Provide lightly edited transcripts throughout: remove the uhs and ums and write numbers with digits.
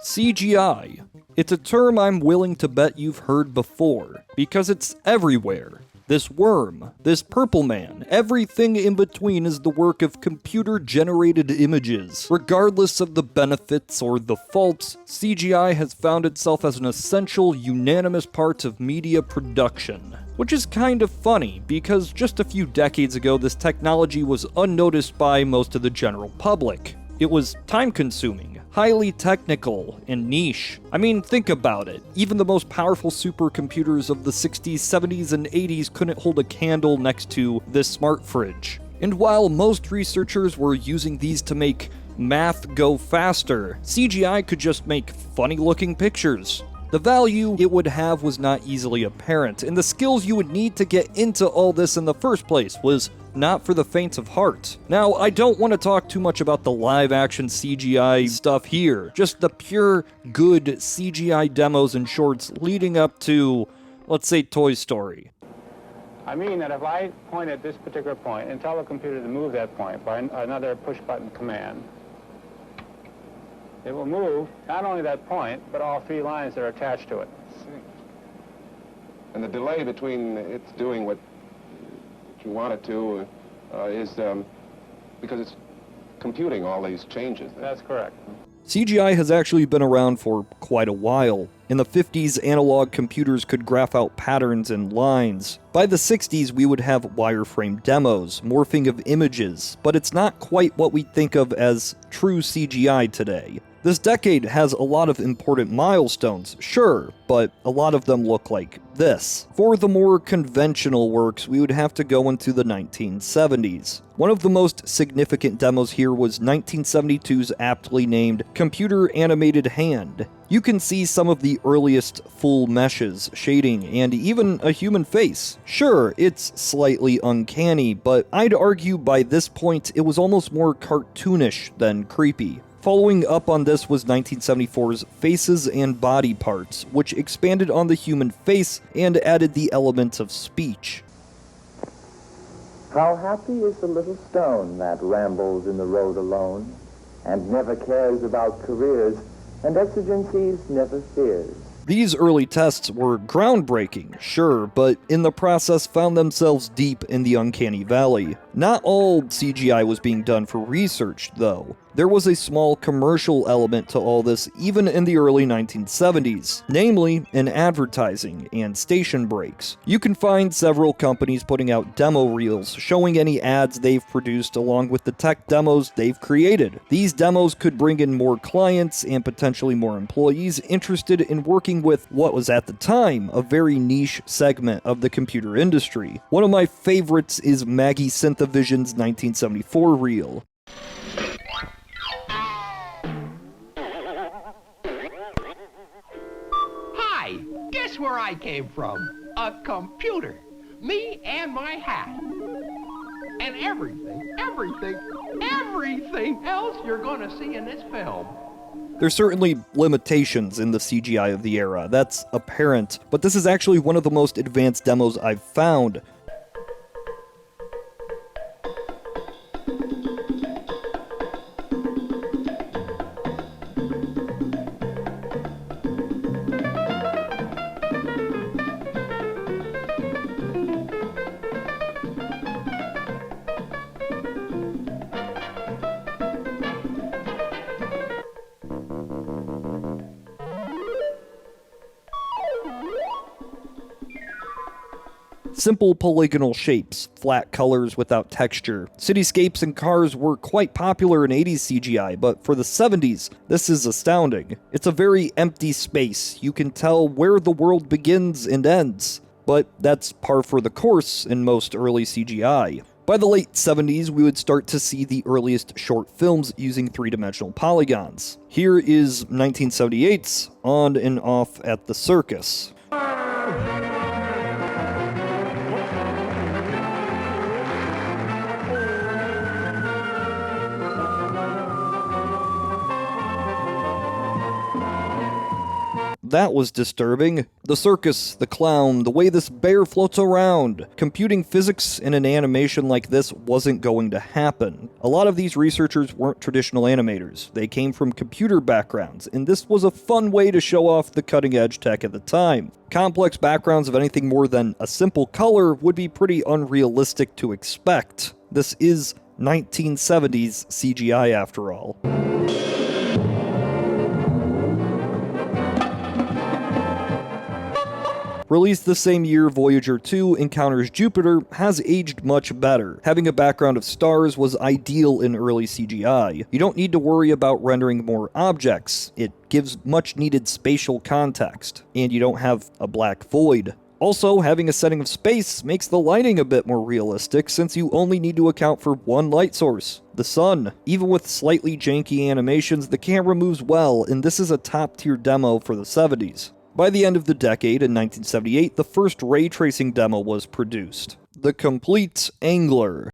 CGI. It's a term I'm willing to bet you've heard before, because it's everywhere. This worm, this purple man, everything in between is the work of computer-generated images. Regardless of the benefits or the faults, CGI has found itself as an essential, unanimous part of media production. Which is kind of funny, because just a few decades ago this technology was unnoticed by most of the general public. It was time-consuming, highly technical, and niche. I mean, think about it. Even the most powerful supercomputers of the 60s, 70s, and 80s couldn't hold a candle next to this smart fridge. And while most researchers were using these to make math go faster, CGI could just make funny-looking pictures. The value it would have was not easily apparent, and the skills you would need to get into all this in the first place was not for the faint of heart. Now, I don't want to talk too much about the live-action CGI stuff here, just the pure, good CGI demos and shorts leading up to, let's say, Toy Story. I mean that if I point at this particular point and tell the computer to move that point by another push-button command, it will move not only that point, but all three lines that are attached to it. And the delay between it's doing what you want it to is because it's computing all these changes. That's correct. CGI has actually been around for quite a while. In the 50s, analog computers could graph out patterns and lines. By the 60s, we would have wireframe demos, morphing of images, but it's not quite what we think of as true CGI today. This decade has a lot of important milestones, sure, but a lot of them look like this. For the more conventional works, we would have to go into the 1970s. One of the most significant demos here was 1972's aptly named Computer Animated Hand. You can see some of the earliest full meshes, shading, and even a human face. Sure, it's slightly uncanny, but I'd argue by this point it was almost more cartoonish than creepy. Following up on this was 1974's Faces and Body Parts, which expanded on the human face and added the element of speech. How happy is the little stone that rambles in the road alone, and never cares about careers, and exigencies never fears. These early tests were groundbreaking, sure, but in the process found themselves deep in the uncanny valley. Not all CGI was being done for research, though. There was a small commercial element to all this even in the early 1970s, namely in advertising and station breaks. You can find several companies putting out demo reels showing any ads they've produced along with the tech demos they've created. These demos could bring in more clients and potentially more employees interested in working with what was at the time a very niche segment of the computer industry. One of my favorites is Maggie Synthavision's 1974 reel. Guess where I came from? A computer. Me and my hat. And everything else you're gonna see in this film. There's certainly limitations in the CGI of the era, that's apparent, but this is actually one of the most advanced demos I've found. Simple polygonal shapes, flat colors without texture. Cityscapes and cars were quite popular in 80s CGI, but for the 70s, this is astounding. It's a very empty space. You can tell where the world begins and ends, but that's par for the course in most early CGI. By the late 70s, we would start to see the earliest short films using three-dimensional polygons. Here is 1978's On and Off at the Circus. that was disturbing. The circus, the clown, the way this bear floats around. Computing physics in an animation like this wasn't going to happen. A lot of these researchers weren't traditional animators. They came from computer backgrounds, and this was a fun way to show off the cutting-edge tech at the time. Complex backgrounds of anything more than a simple color would be pretty unrealistic to expect. This is 1970s CGI after all. Released the same year, Voyager 2 Encounters Jupiter has aged much better. Having a background of stars was ideal in early CGI. You don't need to worry about rendering more objects. It gives much needed spatial context. And you don't have a black void. Also, having a setting of space makes the lighting a bit more realistic since you only need to account for one light source, the sun. Even with slightly janky animations, the camera moves well, and this is a top-tier demo for the 70s. By the end of the decade, in 1978, the first ray tracing demo was produced. The Complete Angler.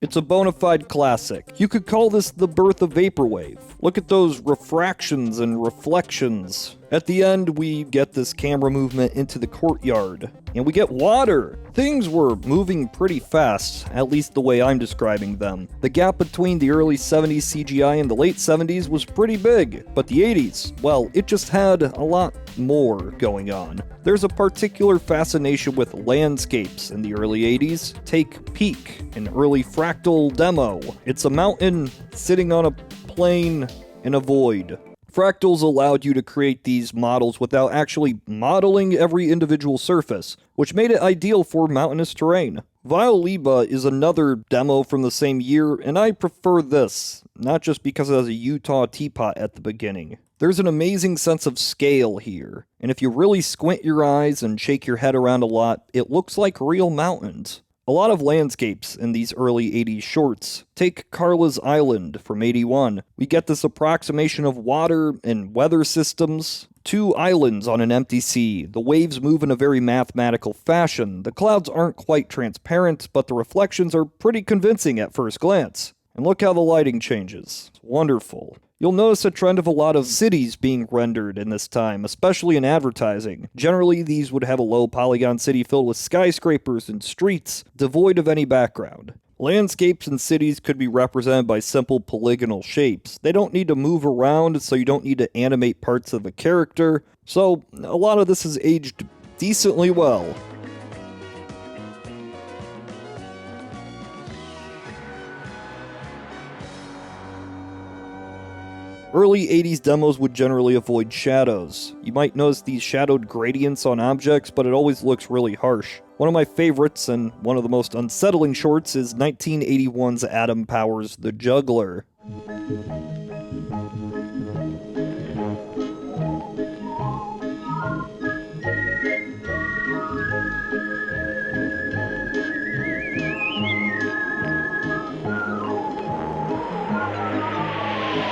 It's a bona fide classic. You could call this the birth of Vaporwave. Look at those refractions and reflections. At the end, we get this camera movement into the courtyard. And we get water! Things were moving pretty fast, at least the way I'm describing them. The gap between the early 70s CGI and the late 70s was pretty big, but the 80s, well, it just had a lot more going on. There's a particular fascination with landscapes in the early 80s. Take Peak, an early fractal demo. It's a mountain sitting on a plane in a void. Fractals allowed you to create these models without actually modeling every individual surface, which made it ideal for mountainous terrain. Violiba is another demo from the same year, and I prefer this, not just because it has a Utah teapot at the beginning. There's an amazing sense of scale here, and if you really squint your eyes and shake your head around a lot, it looks like real mountains. A lot of landscapes in these early 80s shorts. Take Carla's Island from 81. We get this approximation of water and weather systems. Two islands on an empty sea. The waves move in a very mathematical fashion. The clouds aren't quite transparent, but the reflections are pretty convincing at first glance. And look how the lighting changes. It's wonderful. You'll notice a trend of a lot of cities being rendered in this time, especially in advertising. Generally, these would have a low polygon city filled with skyscrapers and streets, devoid of any background. Landscapes and cities could be represented by simple polygonal shapes. They don't need to move around, so you don't need to animate parts of a character. So, a lot of this has aged decently well. Early 80s demos would generally avoid shadows. You might notice these shadowed gradients on objects, but it always looks really harsh. One of my favorites, and one of the most unsettling shorts, is 1981's Adam Powers' The Juggler.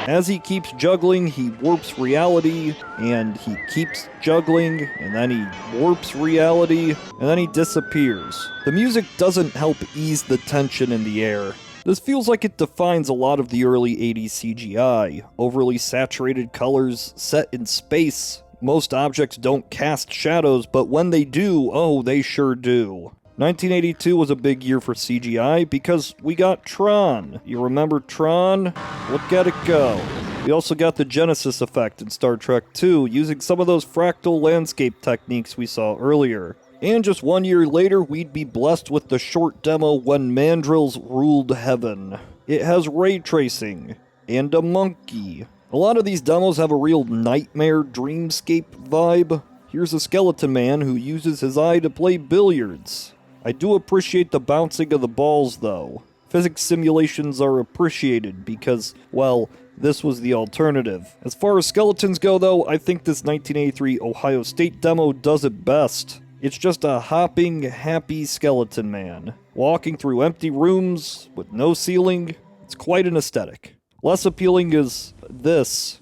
As he keeps juggling, he warps reality, and he keeps juggling, and then he warps reality, and then he disappears. The music doesn't help ease the tension in the air. This feels like it defines a lot of the early 80s CGI. Overly saturated colors, set in space. Most objects don't cast shadows, but when they do, oh, they sure do. 1982 was a big year for CGI because we got Tron. You remember Tron? Look at it go. We also got the Genesis effect in Star Trek II, using some of those fractal landscape techniques we saw earlier. And just 1 year later, we'd be blessed with the short demo When Mandrills Ruled Heaven. It has ray tracing, and a monkey. A lot of these demos have a real nightmare dreamscape vibe. Here's a skeleton man who uses his eye to play billiards. I do appreciate the bouncing of the balls, though. Physics simulations are appreciated because, well, this was the alternative. As far as skeletons go, though, I think this 1983 Ohio State demo does it best. It's just a hopping, happy skeleton man, walking through empty rooms with no ceiling. It's quite an aesthetic. Less appealing is this.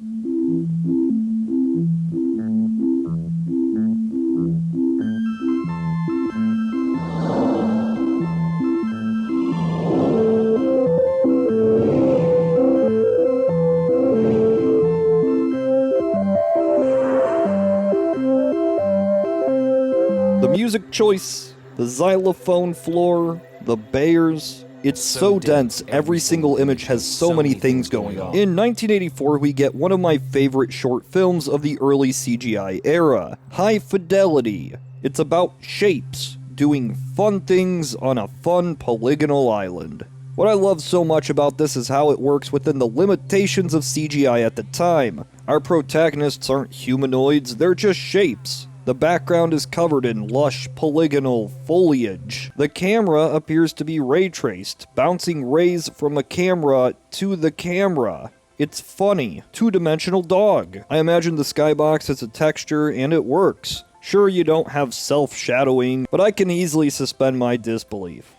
music choice, the xylophone floor, the bears. It's so dense, every single image has so many things going on. In 1984, we get one of my favorite short films of the early CGI era, High Fidelity. It's about shapes doing fun things on a fun polygonal island. What I love so much about this is how it works within the limitations of CGI at the time. Our protagonists aren't humanoids, they're just shapes. The background is covered in lush, polygonal foliage. The camera appears to be ray traced, bouncing rays from a camera to the camera. It's funny. Two-dimensional dog. I imagine the skybox as a texture, and it works. Sure, you don't have self-shadowing, but I can easily suspend my disbelief.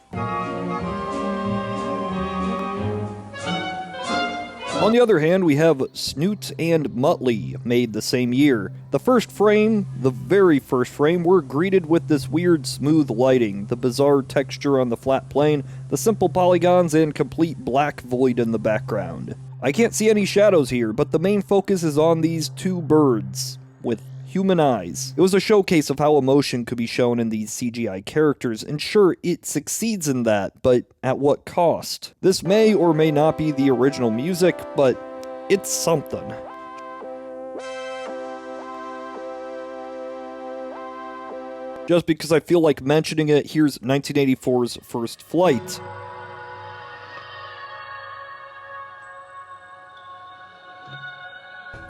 On the other hand, we have Snoot and Muttley, made the same year. The first frame, the very first frame, we're greeted with this weird smooth lighting, the bizarre texture on the flat plane, the simple polygons, and complete black void in the background. I can't see any shadows here, but the main focus is on these two birds, with human eyes. It was a showcase of how emotion could be shown in these CGI characters, and sure, it succeeds in that, but at what cost? This may or may not be the original music, but it's something. Just because I feel like mentioning it, here's 1984's First Flight.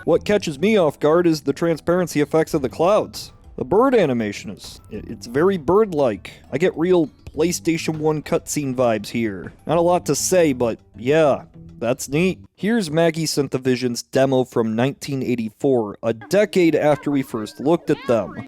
What catches me off guard is the transparency effects of the clouds. The bird animation it's very bird-like. I get real PlayStation 1 cutscene vibes here. Not a lot to say, but yeah, that's neat. Here's Maggie Synthevision's demo from 1984, a decade after we first looked at them.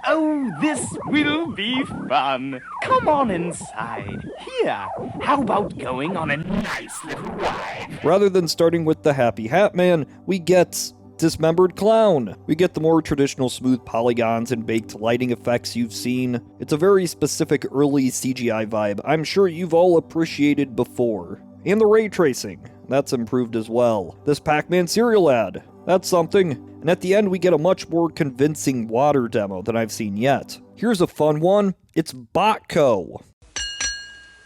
Oh, this will be fun. Come on inside. Here, how about going on a nice little ride? Rather than starting with the Happy Hat Man, we get Dismembered Clown. We get the more traditional smooth polygons and baked lighting effects you've seen. It's a very specific early CGI vibe I'm sure you've all appreciated before. And the ray tracing, that's improved as well. This Pac-Man cereal ad, that's something. And at the end we get a much more convincing water demo than I've seen yet. Here's a fun one, it's Botco.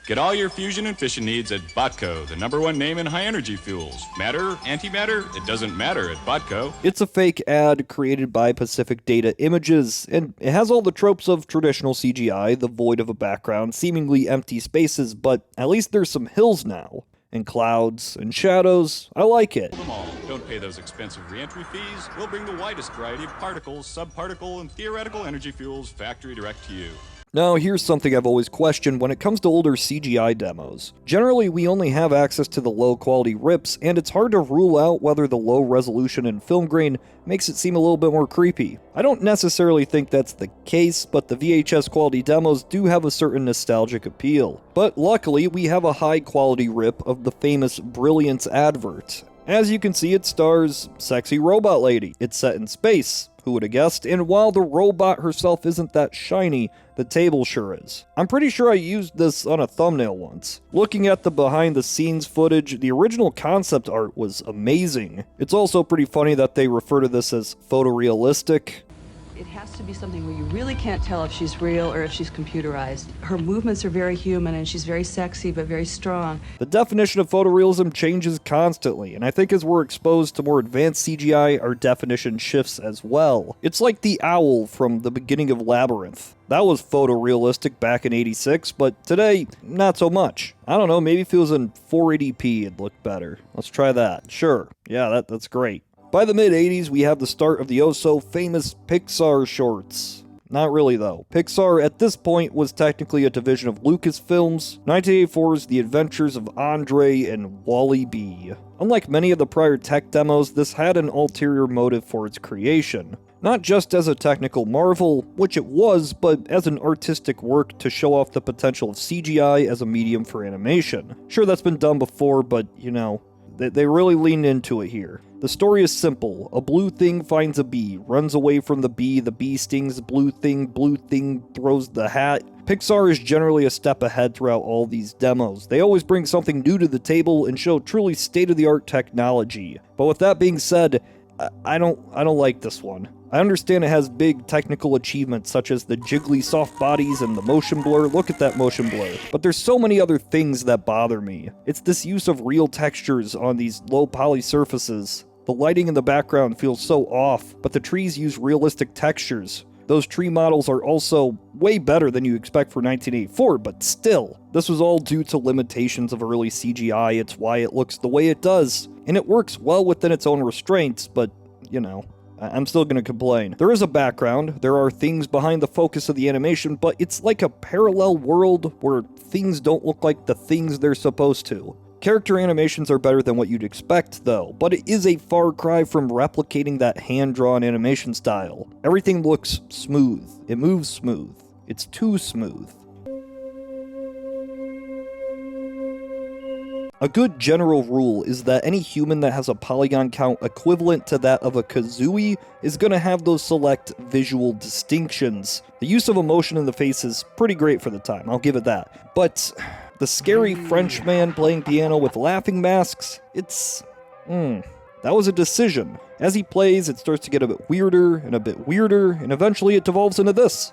Get all your fusion and fission needs at Botco, the #1 name in high-energy fuels. Matter, antimatter, it doesn't matter at Botco. It's a fake ad created by Pacific Data Images, and it has all the tropes of traditional CGI, the void of a background, seemingly empty spaces, but at least there's some hills now. And clouds, and shadows. I like it. Them all. Don't pay those expensive re-entry fees. We'll bring the widest variety of particles, subparticle, and theoretical energy fuels factory direct to you. Now, here's something I've always questioned when it comes to older CGI demos. Generally, we only have access to the low-quality rips, and it's hard to rule out whether the low resolution and film grain makes it seem a little bit more creepy. I don't necessarily think that's the case, but the VHS quality demos do have a certain nostalgic appeal. But luckily, we have a high-quality rip of the famous Brilliance advert. As you can see, it stars Sexy Robot Lady. It's set in space. Who would have guessed? And while the robot herself isn't that shiny, the table sure is. I'm pretty sure I used this on a thumbnail once. Looking at the behind-the-scenes footage, the original concept art was amazing. It's also pretty funny that they refer to this as photorealistic. It has to be something where you really can't tell if she's real or if she's computerized. Her movements are very human and she's very sexy but very strong. The definition of photorealism changes constantly, and I think as we're exposed to more advanced CGI, our definition shifts as well. It's like the owl from the beginning of Labyrinth. That was photorealistic back in '86, but today, not so much. I don't know, maybe if it was in 480p it'd look better. Let's try that. Sure, yeah, that's great. By the mid-'80s, we have the start of the oh-so-famous Pixar shorts. Not really, though. Pixar, at this point, was technically a division of Lucasfilms. 1984's The Adventures of Andre and Wally B. Unlike many of the prior tech demos, this had an ulterior motive for its creation. Not just as a technical marvel, which it was, but as an artistic work to show off the potential of CGI as a medium for animation. Sure, that's been done before, but, you know, they really lean into it here. The story is simple. A blue thing finds a bee, runs away from the bee stings the blue thing throws the hat. Pixar is generally a step ahead throughout all these demos. They always bring something new to the table and show truly state-of-the-art technology. But with that being said, I don't like this one. I understand it has big technical achievements such as the jiggly soft bodies and the motion blur. Look at that motion blur. But there's so many other things that bother me. It's this use of real textures on these low poly surfaces. The lighting in the background feels so off, but the trees use realistic textures. Those tree models are also way better than you expect for 1984, but still. This was all due to limitations of early CGI. It's why it looks the way it does. And it works well within its own restraints, but, you know, I'm still gonna complain. There is a background, there are things behind the focus of the animation, but it's like a parallel world where things don't look like the things they're supposed to. Character animations are better than what you'd expect, though, but it is a far cry from replicating that hand-drawn animation style. Everything looks smooth. It moves smooth. It's too smooth. A good general rule is that any human that has a polygon count equivalent to that of a kazooie is going to have those select visual distinctions. The use of emotion in the face is pretty great for the time, I'll give it that. But the scary French man playing piano with laughing masks, it's... that was a decision. As he plays, it starts to get a bit weirder, and eventually it devolves into this.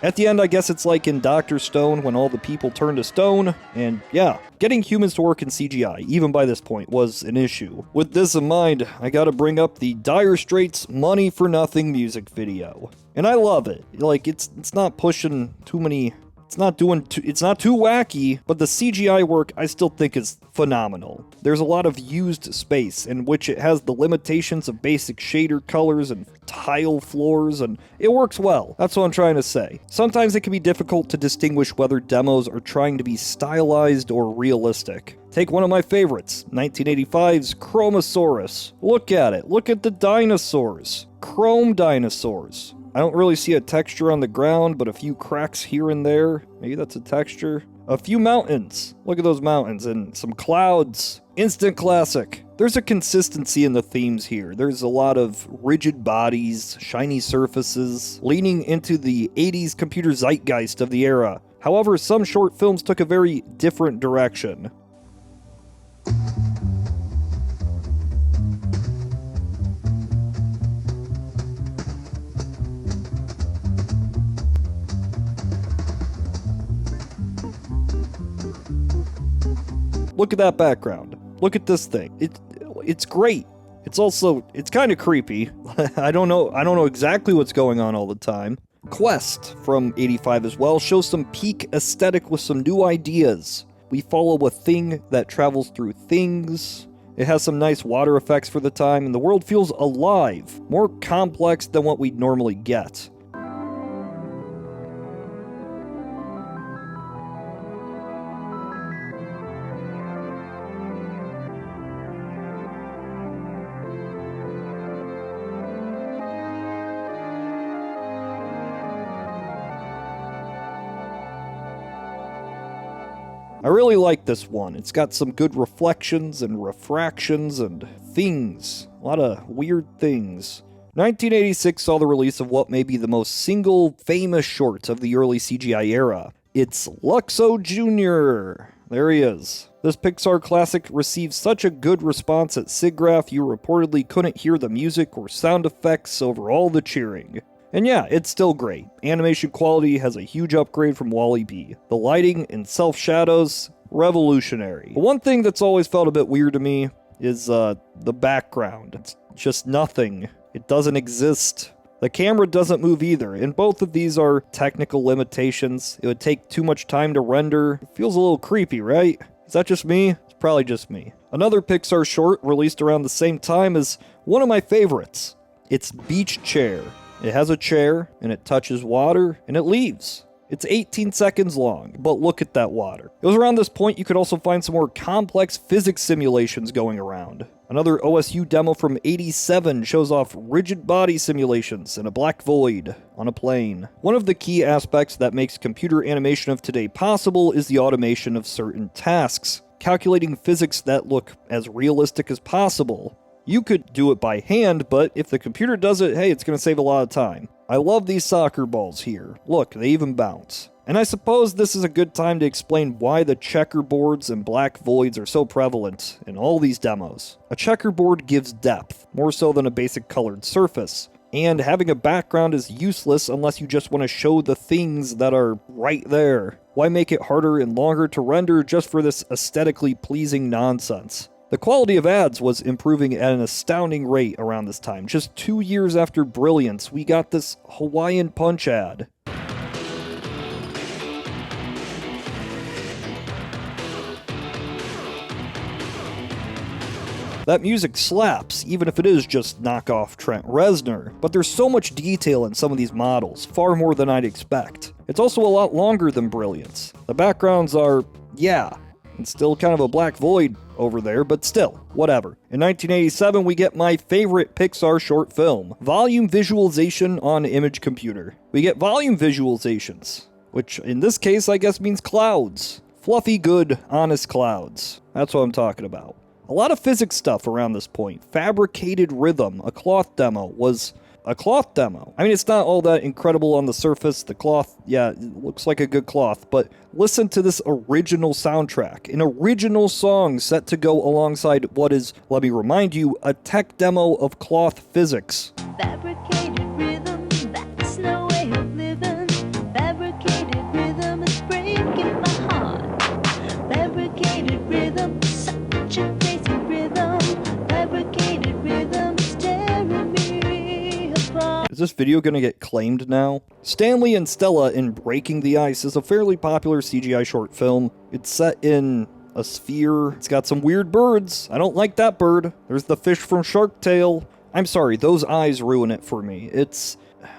At the end, I guess it's like in Dr. Stone when all the people turn to stone, and yeah, getting humans to work in CGI, even by this point, was an issue. With this in mind, I gotta bring up the Dire Straits Money for Nothing music video. And I love it. Like, it's not pushing too many... It's not too wacky, but the CGI work I still think is phenomenal. There's a lot of used space in which it has the limitations of basic shader colors and tile floors, and it works well. That's what I'm trying to say. Sometimes it can be difficult to distinguish whether demos are trying to be stylized or realistic. Take one of my favorites, 1985's Chromosaurus. Look at it. Look at the dinosaurs. Chrome dinosaurs. I don't really see a texture on the ground, but a few cracks here and there. Maybe that's a texture. A few mountains. Look at those mountains and some clouds. Instant classic. There's a consistency in the themes here. There's a lot of rigid bodies, shiny surfaces, leaning into the 80s computer zeitgeist of the era. However, some short films took a very different direction. Look at that background. Look at this thing. It's great. It's kind of creepy. I don't know exactly what's going on all the time. Quest from 85 as well shows some peak aesthetic with some new ideas. We follow a thing that travels through things. It has some nice water effects for the time, and the world feels alive, more complex than what we'd normally get. I really like this one. It's got some good reflections and refractions and things. A lot of weird things. 1986 saw the release of what may be the most single famous short of the early CGI era. It's Luxo Jr. There he is. This Pixar classic received such a good response at SIGGRAPH you reportedly couldn't hear the music or sound effects over all the cheering. And yeah, it's still great. Animation quality has a huge upgrade from Wall-E. The lighting and self-shadows, revolutionary. But one thing that's always felt a bit weird to me is the background. It's just nothing. It doesn't exist. The camera doesn't move either, and both of these are technical limitations. It would take too much time to render. It feels a little creepy, right? Is that just me? It's probably just me. Another Pixar short released around the same time is one of my favorites. It's Beach Chair. It has a chair, and it touches water, and it leaves. It's 18 seconds long, but look at that water. It was around this point you could also find some more complex physics simulations going around. Another OSU demo from 87 shows off rigid body simulations in a black void on a plane. One of the key aspects that makes computer animation of today possible is the automation of certain tasks, calculating physics that look as realistic as possible. You could do it by hand, but if the computer does it, hey, it's going to save a lot of time. I love these soccer balls here. Look, they even bounce. And I suppose this is a good time to explain why the checkerboards and black voids are so prevalent in all these demos. A checkerboard gives depth, more so than a basic colored surface. And having a background is useless unless you just want to show the things that are right there. Why make it harder and longer to render just for this aesthetically pleasing nonsense? The quality of ads was improving at an astounding rate around this time. Just 2 years after Brilliance, we got this Hawaiian Punch ad. That music slaps, even if it is just knockoff Trent Reznor, but there's so much detail in some of these models, far more than I'd expect. It's also a lot longer than Brilliance. The backgrounds are, yeah, it's still kind of a black void over there, but still, whatever. In 1987, we get my favorite Pixar short film, Volume Visualization on Image Computer. We get volume visualizations, which in this case I guess means clouds. Fluffy, good, honest clouds. That's what I'm talking about. A lot of physics stuff around this point. Fabricated rhythm, a cloth demo, was a cloth demo. I mean, it's not all that incredible on the surface. The cloth, yeah, it looks like a good cloth, but listen to this original soundtrack. An original song set to go alongside what is, let me remind you, a tech demo of cloth physics. Fabricated rhythm, that's no way of living. Fabricated rhythm is breaking my heart. Fabricated rhythm, such a crazy rhythm. Fabricated rhythm is tearing me apart. Is this video gonna get claimed now? Stanley and Stella in Breaking the Ice is a fairly popular CGI short film. It's set in a sphere. It's got some weird birds. I don't like that bird. There's the fish from Shark Tale. I'm sorry, those eyes ruin it for me. It's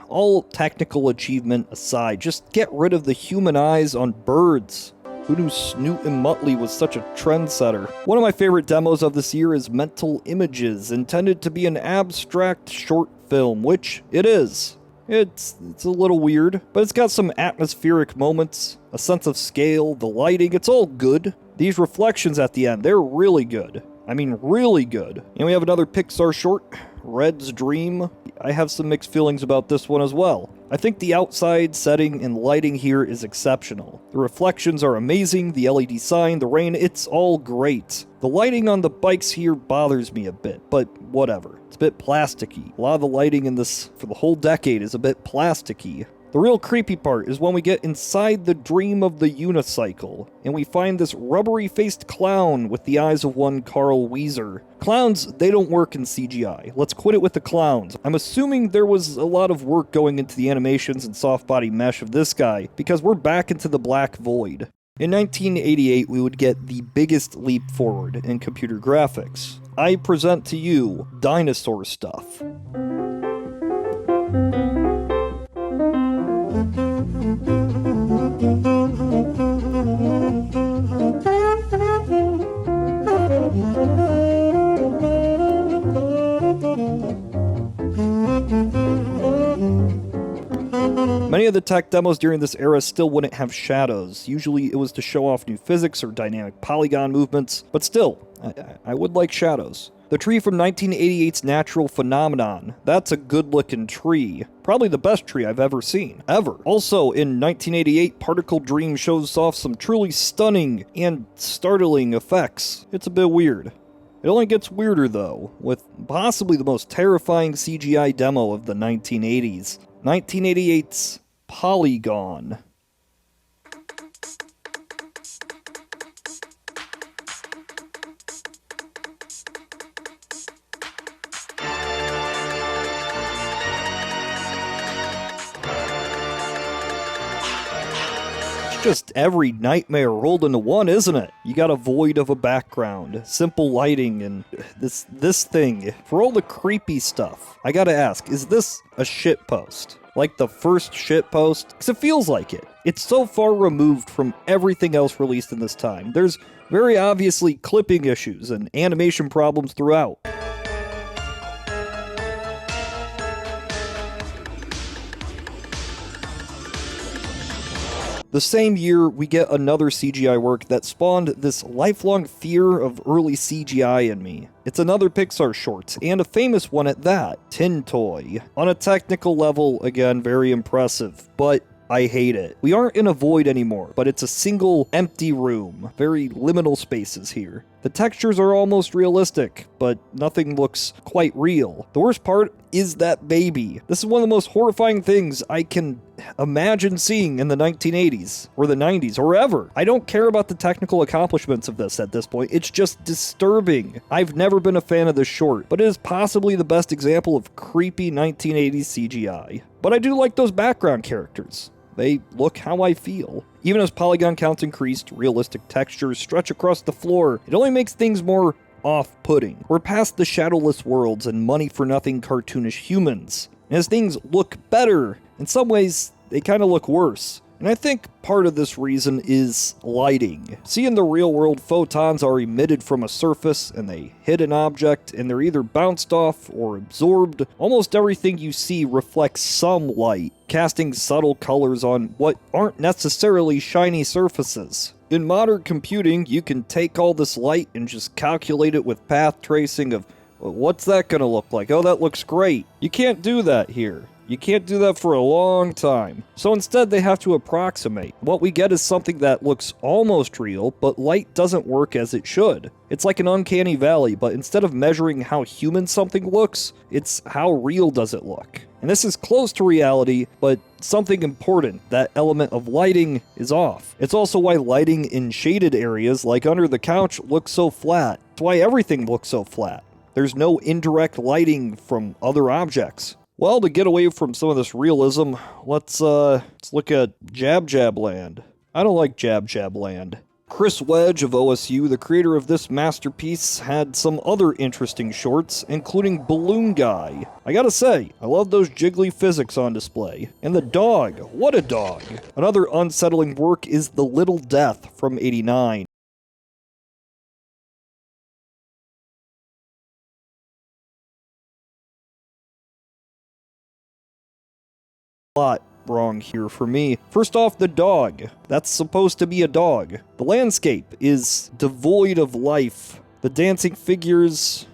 all technical achievement aside. Just get rid of the human eyes on birds. Who knew Snoot and Muttley was such a trendsetter? One of my favorite demos of this year is Mental Images, intended to be an abstract short film, which it is. It's a little weird, but it's got some atmospheric moments, a sense of scale, the lighting, it's all good. These reflections at the end, they're really good. I mean, really good. And we have another Pixar short, Red's Dream. I have some mixed feelings about this one as well. I think the outside setting and lighting here is exceptional. The reflections are amazing, the LED sign, the rain, it's all great. The lighting on the bikes here bothers me a bit, but whatever. It's a bit plasticky. A lot of the lighting in this for the whole decade is a bit plasticky. The real creepy part is when we get inside the dream of the unicycle, and we find this rubbery-faced clown with the eyes of one Carl Wheezer. Clowns, they don't work in CGI. Let's quit it with the clowns. I'm assuming there was a lot of work going into the animations and soft body mesh of this guy, because we're back into the black void. In 1988, we would get the biggest leap forward in computer graphics. I present to you dinosaur stuff. Many of the tech demos during this era still wouldn't have shadows. Usually it was to show off new physics or dynamic polygon movements, but still, I would like shadows. The tree from 1988's Natural Phenomenon. That's a good-looking tree. Probably the best tree I've ever seen. Ever. Also, in 1988, Particle Dream shows off some truly stunning and startling effects. It's a bit weird. It only gets weirder, though, with possibly the most terrifying CGI demo of the 1980s. 1988's Polygon. Just every nightmare rolled into one, isn't it? You got a void of a background, simple lighting, and this thing. For all the creepy stuff, I gotta ask, is this a shitpost? Like the first shitpost? Because it feels like it. It's so far removed from everything else released in this time. There's very obviously clipping issues and animation problems throughout. The same year, we get another CGI work that spawned this lifelong fear of early CGI in me. It's another Pixar short, and a famous one at that, Tin Toy. On a technical level, again, very impressive, but I hate it. We aren't in a void anymore, but it's a single empty room. Very liminal spaces here. The textures are almost realistic, but nothing looks quite real. The worst part is that baby. This is one of the most horrifying things I can imagine seeing in the 1980s, or the 90s, or ever. I don't care about the technical accomplishments of this at this point. It's just disturbing. I've never been a fan of this short, but it is possibly the best example of creepy 1980s CGI. But I do like those background characters. They look how I feel. Even as polygon counts increased, realistic textures stretch across the floor. It only makes things more off-putting. We're past the shadowless worlds and money-for-nothing cartoonish humans. And as things look better, in some ways, they kind of look worse. And I think part of this reason is lighting. See, in the real world, photons are emitted from a surface and they hit an object and they're either bounced off or absorbed. Almost everything you see reflects some light, casting subtle colors on what aren't necessarily shiny surfaces. In modern computing, you can take all this light and just calculate it with path tracing of, well, what's that going to look like? Oh, that looks great. You can't do that here. You can't do that for a long time. So instead, they have to approximate. What we get is something that looks almost real, but light doesn't work as it should. It's like an uncanny valley, but instead of measuring how human something looks, it's how real does it look. And this is close to reality, but something important, that element of lighting, is off. It's also why lighting in shaded areas, like under the couch, looks so flat. It's why everything looks so flat. There's no indirect lighting from other objects. Well, to get away from some of this realism, let's look at Jab Jab Land. I don't like Jab Jab Land. Chris Wedge of OSU, the creator of this masterpiece, had some other interesting shorts, including Balloon Guy. I gotta say, I love those jiggly physics on display. And the dog, what a dog! Another unsettling work is The Little Death from '89. Lot wrong here for me. First off, the dog. That's supposed to be a dog. The landscape is devoid of life. The dancing figures...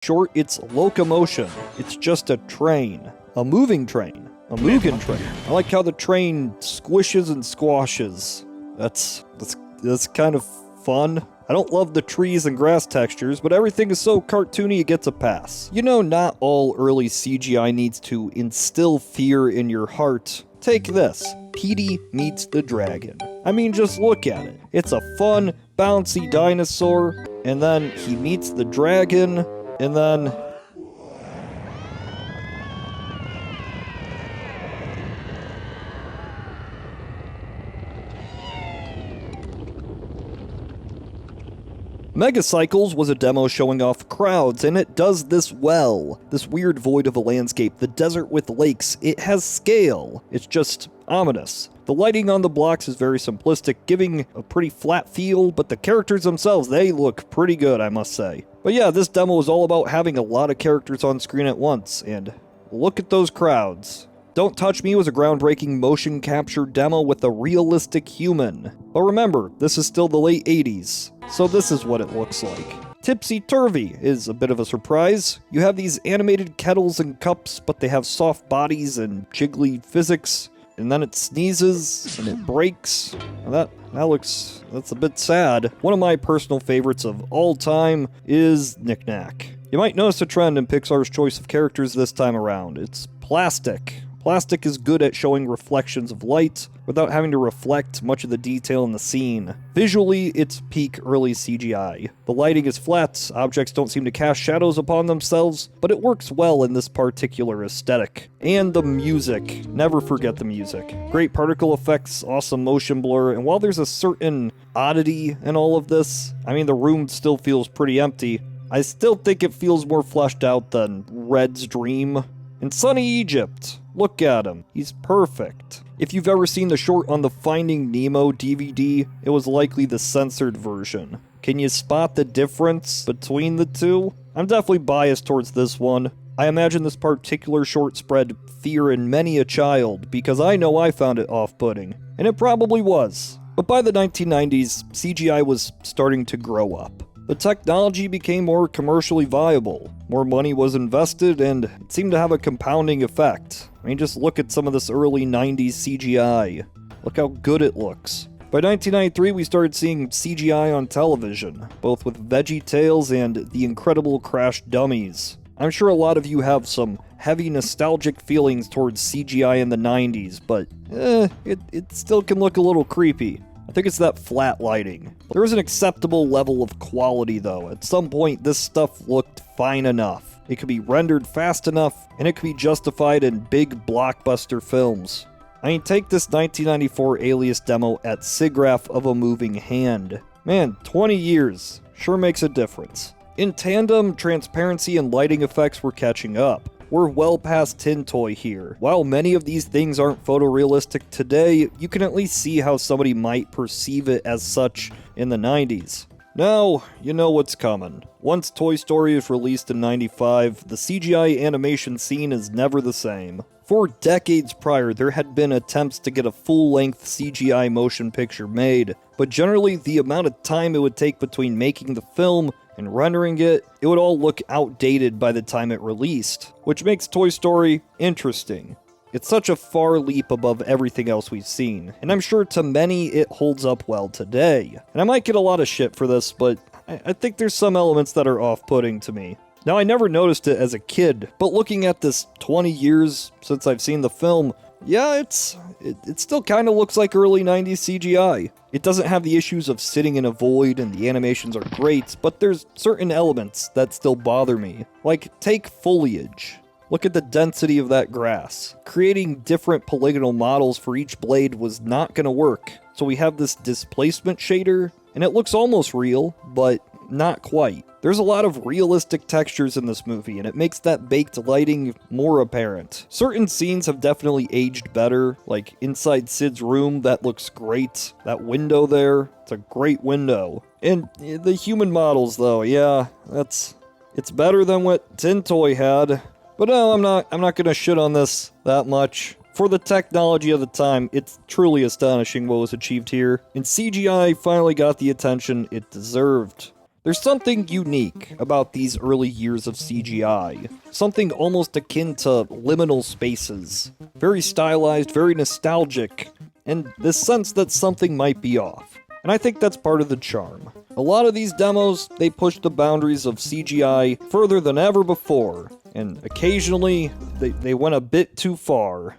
short, it's locomotion. It's just a train. A moving train. A Mugen train. I like how the train squishes and squashes. That's kind of fun. I don't love the trees and grass textures, but everything is so cartoony it gets a pass. You know, not all early CGI needs to instill fear in your heart. Take this. Petey meets the dragon. I mean, just look at it. It's a fun, bouncy dinosaur, and then he meets the dragon, and then... Megacycles was a demo showing off crowds, and it does this well. This weird void of a landscape, the desert with lakes, it has scale. It's just ominous. The lighting on the blocks is very simplistic, giving a pretty flat feel, but the characters themselves, they look pretty good, I must say. But yeah, this demo is all about having a lot of characters on screen at once, and look at those crowds. Don't Touch Me was a groundbreaking motion capture demo with a realistic human. But remember, this is still the late 80s, so this is what it looks like. Tipsy Turvy is a bit of a surprise. You have these animated kettles and cups, but they have soft bodies and jiggly physics, and then it sneezes, and it breaks. Now that's a bit sad. One of my personal favorites of all time is Knick Knack. You might notice a trend in Pixar's choice of characters this time around. It's plastic. Plastic is good at showing reflections of light without having to reflect much of the detail in the scene. Visually, it's peak early CGI. The lighting is flat, objects don't seem to cast shadows upon themselves, but it works well in this particular aesthetic. And the music. Never forget the music. Great particle effects, awesome motion blur, and while there's a certain oddity in all of this, I mean, the room still feels pretty empty, I still think it feels more fleshed out than Red's Dream. In sunny Egypt, look at him. He's perfect. If you've ever seen the short on the Finding Nemo DVD, it was likely the censored version. Can you spot the difference between the two? I'm definitely biased towards this one. I imagine this particular short spread fear in many a child because I know I found it off-putting, and it probably was. But by the 1990s, CGI was starting to grow up. The technology became more commercially viable, more money was invested, and it seemed to have a compounding effect. I mean, just look at some of this early 90s CGI. Look how good it looks. By 1993, we started seeing CGI on television, both with VeggieTales and The Incredible Crash Dummies. I'm sure a lot of you have some heavy nostalgic feelings towards CGI in the 90s, but it still can look a little creepy. I think it's that flat lighting. There is an acceptable level of quality though. At some point, this stuff looked fine enough. It could be rendered fast enough, and it could be justified in big blockbuster films. I mean, take this 1994 Alias demo at SIGGRAPH of a moving hand. Man, 20 years sure makes a difference. In tandem, transparency and lighting effects were catching up. We're well past tin toy here. While many of these things aren't photorealistic today, you can at least see how somebody might perceive it as such in the 90s. Now, you know what's coming. Once Toy Story is released in 95, the CGI animation scene is never the same. For decades prior, there had been attempts to get a full-length CGI motion picture made, but generally the amount of time it would take between making the film and rendering it would all look outdated by the time it released, which makes Toy Story interesting. It's such a far leap above everything else we've seen, and I'm sure to many it holds up well today. And I might get a lot of shit for this, but I think there's some elements that are off-putting to me. Now, I never noticed it as a kid, but looking at this 20 years since I've seen the film, yeah, it still kind of looks like early 90s CGI. It doesn't have the issues of sitting in a void and the animations are great, but there's certain elements that still bother me. Like, take foliage. Look at the density of that grass. Creating different polygonal models for each blade was not going to work. So we have this displacement shader, and it looks almost real, but not quite. There's a lot of realistic textures in this movie, and it makes that baked lighting more apparent. Certain scenes have definitely aged better, like inside Sid's room, that looks great. That window there, it's a great window. And the human models though, yeah, it's better than what Tin Toy had. But no, I'm not gonna shit on this that much. For the technology of the time, it's truly astonishing what was achieved here, and CGI finally got the attention it deserved. There's something unique about these early years of CGI. Something almost akin to liminal spaces. Very stylized, very nostalgic, and this sense that something might be off. And I think that's part of the charm. A lot of these demos, they push the boundaries of CGI further than ever before, and occasionally, they went a bit too far.